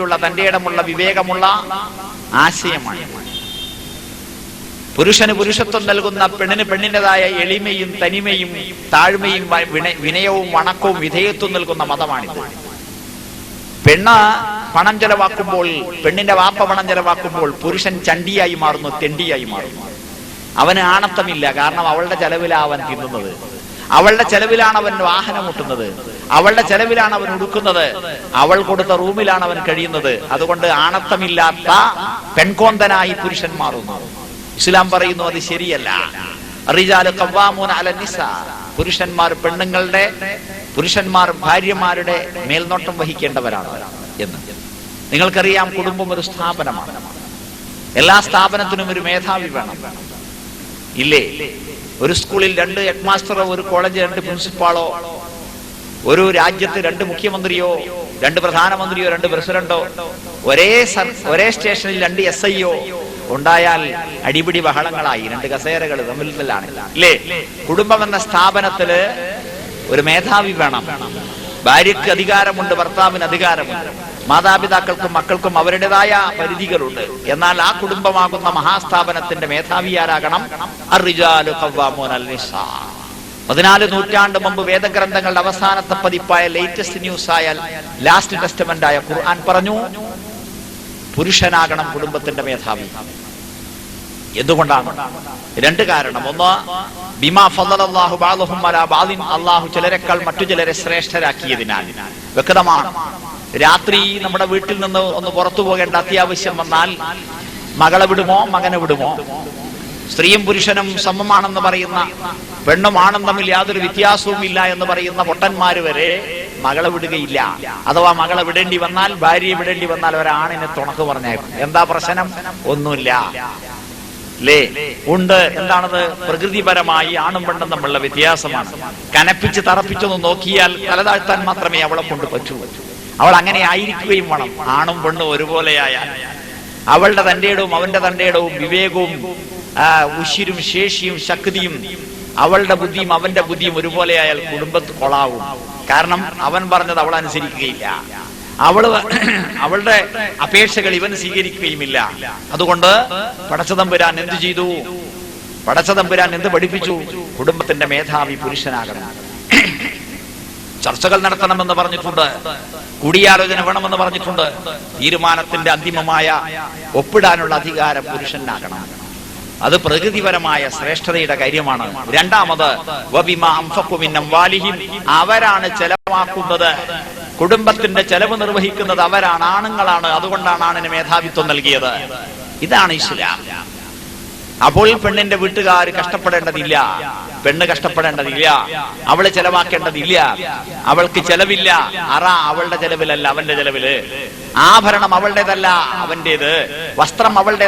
പക്കലുള്ള തന്റെ ഇടമുള്ള വിവേകമുള്ള ആശയമാണ്. പുരുഷന് പുരുഷത്വം നൽകുന്ന പെണ്ണിന് പെണ്ണിൻ്റെതായ എളിമയും തനിമയും താഴ്മയും വിനയവും വണക്കവും വിധേയത്വം നൽകുന്ന മതമാണിത്. പെണ്ണ് പണം ചെലവാക്കുമ്പോൾ, പെണ്ണിന്റെ വാപ്പ പണം ചെലവാക്കുമ്പോൾ പുരുഷൻ ചണ്ടിയായി മാറുന്നു, തെണ്ടിയായി മാറുന്നു. അവന് ആണത്തമില്ല. കാരണം അവളുടെ ചെലവിലാണ് അവൻ തിന്നുന്നത്, അവളുടെ ചെലവിലാണ് അവൻ വാഹനം മുട്ടുന്നത്, അവളുടെ ചെലവിലാണ് അവൻ ഉടുക്കുന്നത്, അവൾ കൊടുത്ത റൂമിലാണ് അവൻ കഴിയുന്നത്. അതുകൊണ്ട് ആണത്തമില്ലാത്ത പെൺകോന്തനായി പുരുഷൻ മാറുന്നു. ഇസ്ലാം പറയുന്നു അത് ശരിയല്ല. റിജാലു ഖവ്വാമൂന അലൻ നിസാ, പുരുഷന്മാർ ഭാര്യമാരുടെ മേൽനോട്ടം വഹിക്കേണ്ടവരാണ് എന്ന്. നിങ്ങൾക്കറിയാം, കുടുംബം ഒരു സ്ഥാപനമാണ്. എല്ലാ സ്ഥാപനത്തിനും ഒരു മേധാവി വേണം, ഇല്ലേ? ഒരു സ്കൂളിൽ 2 ഹെഡ് മാസ്റ്ററോ, ഒരു കോളേജിൽ 2 പ്രിൻസിപ്പാളോ, ഒരു രാജ്യത്ത് 2 മുഖ്യമന്ത്രിയോ, 2 പ്രധാനമന്ത്രിയോ, 2 പ്രസിഡന്റോ, ഒരേ സ്റ്റേഷനിൽ 2 SIയോ ഉണ്ടായാൽ അടിപിടി ബഹളങ്ങളായി, 2 കസേരകൾ തമ്മിലാണ്, ഇല്ലേ? കുടുംബം എന്ന സ്ഥാപനത്തില് ഒരു മേധാവി വേണം. ഭാര്യയ്ക്ക് അധികാരമുണ്ട്, ഭർത്താവിന് അധികാരമുണ്ട്, മാതാപിതാക്കൾക്കും മക്കൾക്കും അവരുടേതായ പരിധികളുണ്ട്. എന്നാൽ ആ കുടുംബമാകുന്ന മഹാസ്ഥാപനത്തിന്റെ മേധാവി ആരാകണം? അർറിജാലു ഖവ്വാമൂന അലൻ നിസാ. 14 നൂറ്റാണ്ട് മുമ്പ് വേദഗ്രന്ഥങ്ങളുടെ അവസാനത്തെ പതിപ്പായ ലേറ്റസ്റ്റ് ന്യൂസ് ആയ ലാസ്റ്റ് ടെസ്റ്റമെന്റ് ആയ ഖുർആൻ പറഞ്ഞു, പുരുഷനാകണം കുടുംബത്തിന്റെ മേധാവി. എന്തുകൊണ്ടാണ്? 2 കാരണം. ഒന്ന്, ബിമാ ഫളലല്ലാഹു ബഅദഹും അലാ ബഅദിൻ, അല്ലാഹു ചിലരെക്കാൾ മറ്റു ചിലരെ ശ്രേഷ്ഠരാക്കിയതിനാൽ. വ്യക്തമാണ്. രാത്രി നമ്മുടെ വീട്ടിൽ നിന്ന് ഒന്ന് പുറത്തു പോകേണ്ട അത്യാവശ്യം വന്നാൽ മകളെ വിടുമോ, മകനെ വിടുമോ? സ്ത്രീയും പുരുഷനും സമമാണെന്ന് പറയുന്ന, പെണ്ണും ആണും തമ്മിൽ യാതൊരു വ്യത്യാസവും ഇല്ല എന്ന് പറയുന്ന പൊട്ടന്മാര് വരെ മകളെ വിടുകയില്ല. അഥവാ മകളെ വിടേണ്ടി വന്നാൽ, ഭാര്യയെ വിടേണ്ടി വന്നാൽ ഒരാണിനെ തുണക്ക് പറഞ്ഞേക്കും. എന്താ പ്രശ്നം? ഒന്നുമില്ല, അല്ലേ? ഉണ്ട്. എന്താണത്? പ്രകൃതിപരമായി ആണും പെണ്ണും തമ്മിലുള്ള വ്യത്യാസമാണ്. കനപ്പിച്ച് തറപ്പിച്ചൊന്ന് നോക്കിയാൽ തലതാഴ്ത്താൻ മാത്രമേ അവളെ കൊണ്ട് പറ്റൂ. അവൾ അങ്ങനെ ആയിരിക്കുകയും വേണം. ആണും പെണ്ണും ഒരുപോലെയായാൽ അവളുടെ തന്റേടവും അവന്റെ തന്റേടവും വിവേകവും ഉശിരും ശേഷിയും ശക്തിയും, അവളുടെ ബുദ്ധിയും അവന്റെ ബുദ്ധിയും ഒരുപോലെയായാൽ കുടുംബത്ത് കൊളാവും. കാരണം അവൻ പറഞ്ഞത് അവൾ അനുസരിക്കുകയില്ല, അവളുടെ അപേക്ഷകൾ ഇവൻ സ്വീകരിക്കുകയുമില്ല. അതുകൊണ്ട് പടച്ചതമ്പുരാൻ എന്ത് ചെയ്തു? പടച്ചതമ്പുരാൻ എന്ത് പഠിപ്പിച്ചു? കുടുംബത്തിന്റെ മേധാവി പുരുഷനാകണം. ചർച്ചകൾ നടത്തണമെന്ന് പറഞ്ഞിട്ടുണ്ട്, കൂടിയാലോചന വേണമെന്ന് പറഞ്ഞിട്ടുണ്ട്. തീരുമാനത്തിന്റെ അന്തിമമായ ഒപ്പിടാനുള്ള അധികാരം പുരുഷനാകണം. അത് പ്രകൃതിപരമായ ശ്രേഷ്ഠതയുടെ കാര്യമാണ്. രണ്ടാമത്, വബിമാ അൻഫഖു മിൻ അംവാലിഹിം, അവരാണ് ചെലവാക്കുന്നത്, കുടുംബത്തിന്റെ ചെലവ് നിർവഹിക്കുന്നത് അവരാണ്, ആണുങ്ങളാണ്. അതുകൊണ്ടാണ് ആണിന് മേധാവിത്വം നൽകിയത്. ഇതാണ് ഇസ്ലാം. അപ്പോൾ പെണ്ണിന്റെ വീട്ടുകാർ കഷ്ടപ്പെടേണ്ടതില്ല, പെണ്ണ് കഷ്ടപ്പെടേണ്ടതില്ല, അവള് ചെലവാക്കേണ്ടതില്ല, അവൾക്ക് ചെലവില്ല. അവളുടെ ചെലവിലല്ല, അവന്റെ ചെലവില്. ആഭരണം അവളുടേതല്ല, അവന്റേത്. വസ്ത്രം അവളുടെ